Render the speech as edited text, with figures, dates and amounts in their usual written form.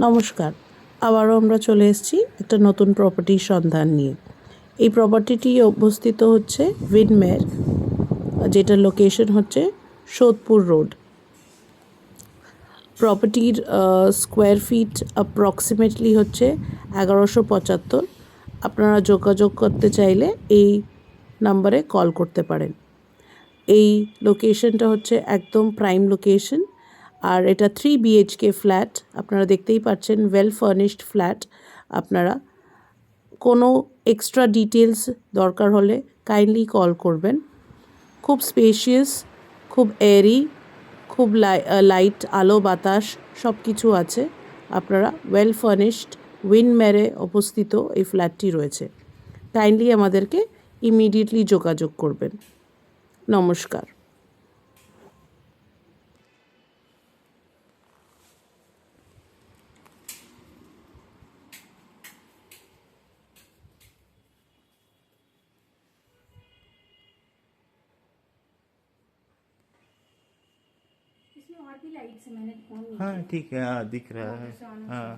নমস্কার, আবারও আমরা চলে এসেছি একটা নতুন প্রপার্টির সন্ধান নিয়ে। এই প্রপার্টিটি অবস্থিত হচ্ছে উইন্ডমের, যেটার লোকেশন হচ্ছে সোদপুর রোড। প্রপার্টির স্কোয়ার ফিট অ্যাপ্রক্সিমেটলি হচ্ছে 1175। আপনারা যোগাযোগ করতে চাইলে এই নাম্বারে কল করতে পারেন। এই লোকেশনটা হচ্ছে একদম প্রাইম লোকেশন, আর এটা 3 BHK ফ্ল্যাট। আপনারা দেখতেই পাচ্ছেন, ওয়েল ফার্নিশড ফ্ল্যাট। আপনারা কোনো এক্সট্রা ডিটেলস দরকার হলে কাইন্ডলি কল করবেন। খুব স্পেশিয়াস, খুব এয়ারি, খুব লাইট আলো বাতাস সব কিছু আছে। আপনারা ওয়েল ফার্নিশড উইন্ডমেরে অবস্থিত এই ফ্ল্যাটটি রয়েছে। কাইন্ডলি আমাদেরকে ইমিডিয়েটলি যোগাযোগ করবেন। নমস্কার। इसमें और भी लाइट्स है, मैंने फोन हाँ ठीक है, हाँ दिख रहा है। हाँ